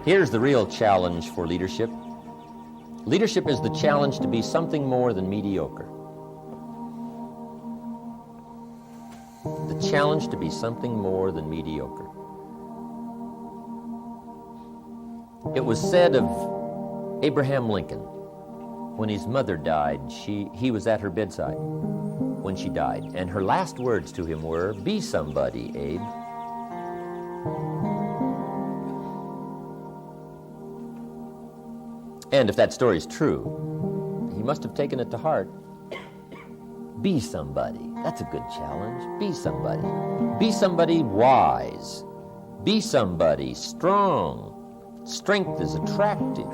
Here's the real challenge for leadership. Leadership is the challenge to be something more than mediocre. The challenge to be something more than mediocre. It was said of Abraham Lincoln, when his mother died, he was at her bedside when she died, and her last words to him were, "Be somebody, Abe." And if that story is true, he must have taken it to heart. Be somebody. That's a good challenge. Be somebody. Be somebody wise. Be somebody strong. Strength is attractive.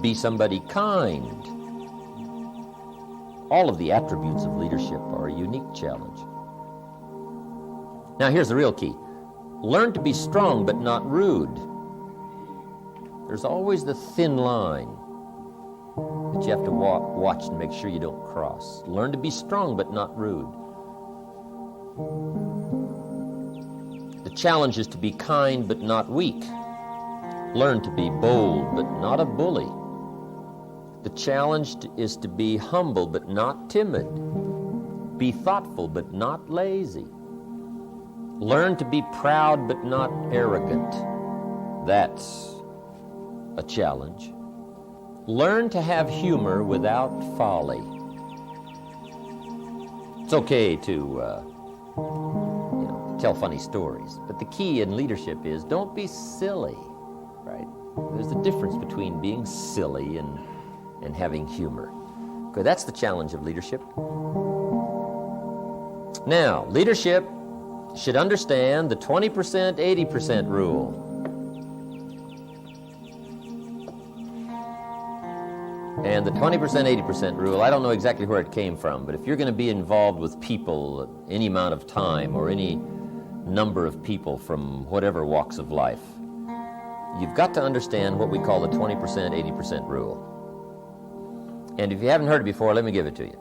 Be somebody kind. All of the attributes of leadership are a unique challenge. Now here's the real key. Learn to be strong but not rude. There's always the thin line that you have to watch and make sure you don't cross. Learn to be strong but not rude. The challenge is to be kind but not weak. Learn to be bold but not a bully. The challenge is to be humble but not timid. Be thoughtful but not lazy. Learn to be proud but not arrogant. That's a challenge. Learn to have humor without folly. It's okay to tell funny stories, but the key in leadership is don't be silly, right? There's a difference between being silly and having humor. Okay, that's the challenge of leadership. Now, leadership should understand the 20%, 80% rule. And the 20%, 80% rule, I don't know exactly where it came from, but if you're going to be involved with people any amount of time or any number of people from whatever walks of life, you've got to understand what we call the 20%, 80% rule. And if you haven't heard it before, let me give it to you.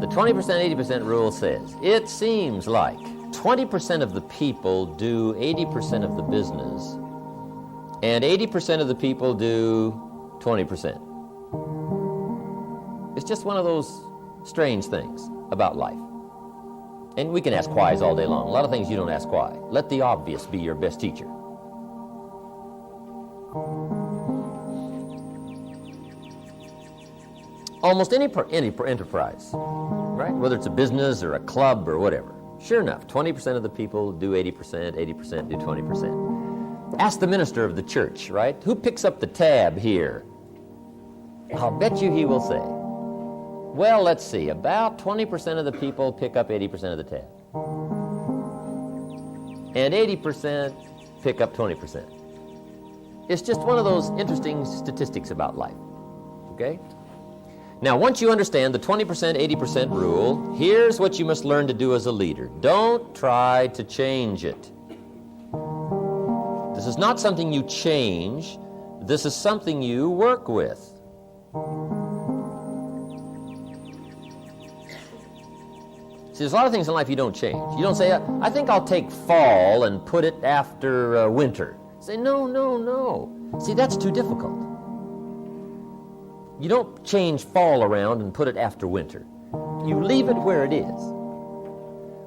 The 20%, 80% rule says, it seems like 20% of the people do 80% of the business, and 80% of the people do 20%. It's just one of those strange things about life. And we can ask whys all day long. A lot of things you don't ask why. Let the obvious be your best teacher. Almost any enterprise, right? Whether it's a business or a club or whatever. Sure enough, 20% of the people do 80%, 80% do 20%. Ask the minister of the church, right? Who picks up the tab here? I'll bet you he will say, well, let's see, about 20% of the people pick up 80% of the tab. And 80% pick up 20%. It's just one of those interesting statistics about life, okay? Now, once you understand the 20%, 80% rule, here's what you must learn to do as a leader. Don't try to change it. This is not something you change. This is something you work with. See, there's a lot of things in life you don't change. You don't say, I think I'll take fall and put it after winter. Say, no, no, no. See, that's too difficult. You don't change fall around and put it after winter. You leave it where it is.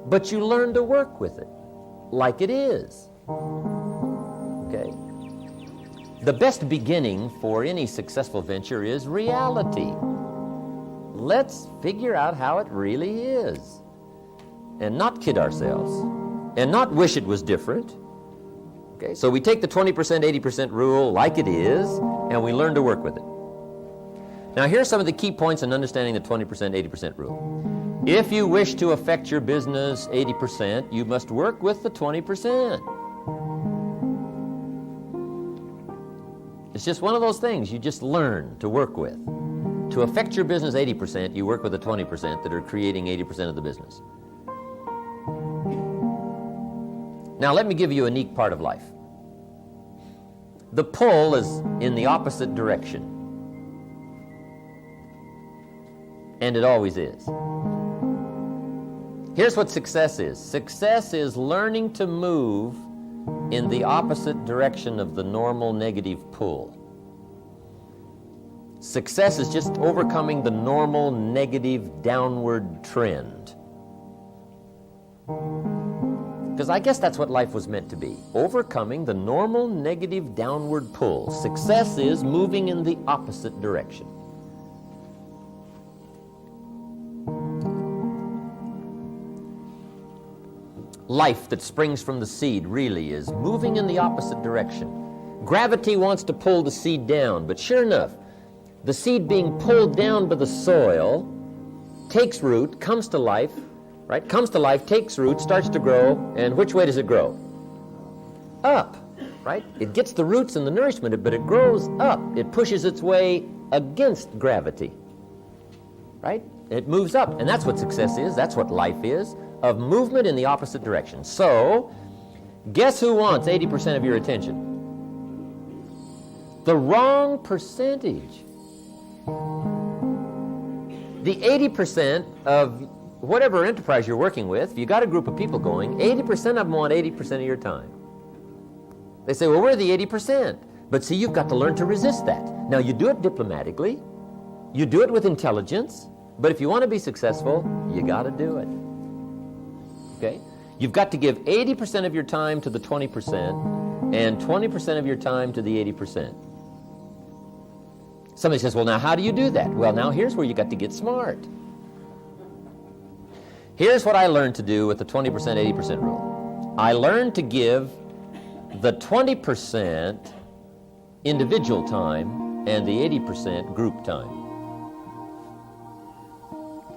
But you learn to work with it like it is. Okay? The best beginning for any successful venture is reality. Let's figure out how it really is. And not kid ourselves. And not wish it was different. Okay? So we take the 20%, 80% rule like it is, and we learn to work with it. Now, here are some of the key points in understanding the 20%, 80% rule. If you wish to affect your business 80%, you must work with the 20%. It's just one of those things you just learn to work with. To affect your business 80%, you work with the 20% that are creating 80% of the business. Now, let me give you a unique part of life. The pull is in the opposite direction. And it always is. Here's what success is. Success is learning to move in the opposite direction of the normal negative pull. Success is just overcoming the normal negative downward trend. Because I guess that's what life was meant to be, overcoming the normal negative downward pull. Success is moving in the opposite direction. Life that springs from the seed really is moving in the opposite direction. Gravity wants to pull the seed down, but sure enough, the seed being pulled down by the soil takes root, comes to life, right? Comes to life, takes root, starts to grow, and which way does it grow? Up, right? It gets the roots and the nourishment, but it grows up. It pushes its way against gravity, right? It moves up, and that's what success is. That's what life is, of movement in the opposite direction. So, guess who wants 80% of your attention? The wrong percentage. The 80% of whatever enterprise you're working with, if you got a group of people going, 80% of them want 80% of your time. They say, well, we're the 80%. But see, you've got to learn to resist that. Now, you do it diplomatically. You do it with intelligence. But if you want to be successful, you got to do it. Okay? You've got to give 80% of your time to the 20% and 20% of your time to the 80%. Somebody says, well, now how do you do that? Well, now here's where you got to get smart. Here's what I learned to do with the 20%, 80% rule. I learned to give the 20% individual time and the 80% group time.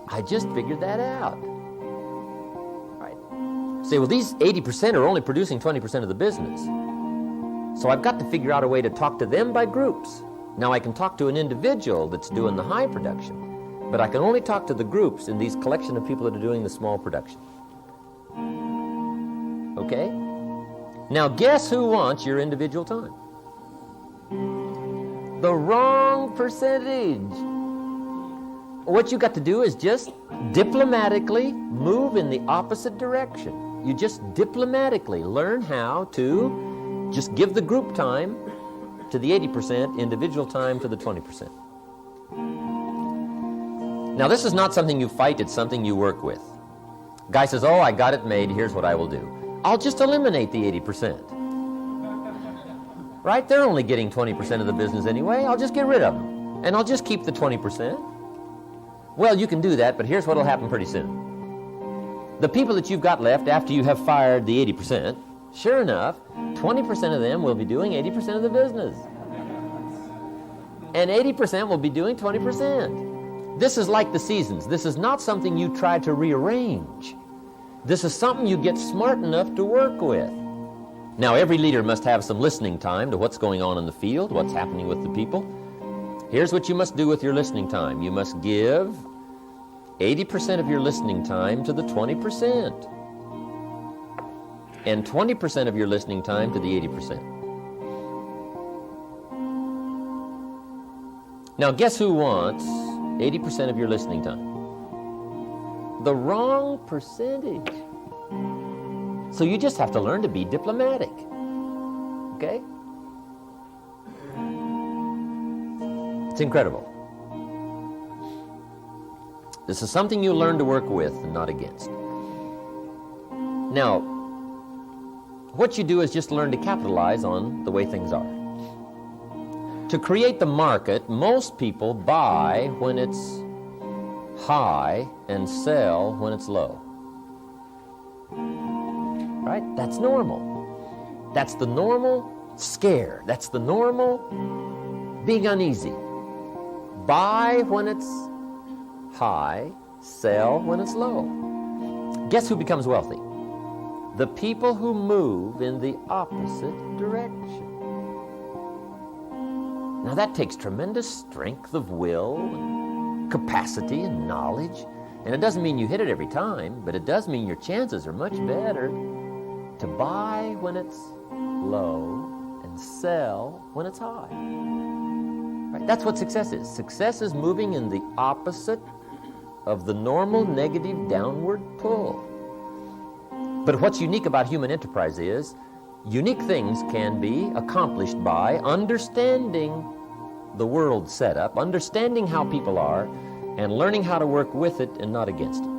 I just figured that out. Right. Say, well, these 80% are only producing 20% of the business. So I've got to figure out a way to talk to them by groups. Now I can talk to an individual that's doing the high production, but I can only talk to the groups in these collection of people that are doing the small production. Okay? Now guess who wants your individual time? The wrong percentage. What you got to do is just diplomatically move in the opposite direction. You just diplomatically learn how to just give the group time to the 80%, individual time to the 20%. Now this is not something you fight, it's something you work with. Guy says, oh, I got it made, here's what I will do. I'll just eliminate the 80%. Right? They're only getting 20% of the business anyway. I'll just get rid of them. And I'll just keep the 20%. Well, you can do that, but here's what will happen pretty soon. The people that you've got left after you have fired the 80%, sure enough, 20% of them will be doing 80% of the business. And 80% will be doing 20%. This is like the seasons. This is not something you try to rearrange. This is something you get smart enough to work with. Now, every leader must have some listening time to what's going on in the field, what's happening with the people. Here's what you must do with your listening time. You must give 80% of your listening time to the 20%. And 20% of your listening time to the 80%. Now, guess who wants 80% of your listening time? The wrong percentage. So you just have to learn to be diplomatic. Okay? It's incredible. This is something you learn to work with and not against. Now, what you do is just learn to capitalize on the way things are. To create the market, most people buy when it's high and sell when it's low. Right? That's normal. That's the normal scare. That's the normal being uneasy. Buy when it's high, sell when it's low. Guess who becomes wealthy? The people who move in the opposite direction. Now that takes tremendous strength of will and capacity and knowledge. And it doesn't mean you hit it every time, but it does mean your chances are much better to buy when it's low and sell when it's high. Right? That's what success is. Success is moving in the opposite of the normal negative downward pull. But what's unique about human enterprise is Unique things can be accomplished by understanding the world setup, understanding how people are, and learning how to work with it and not against it.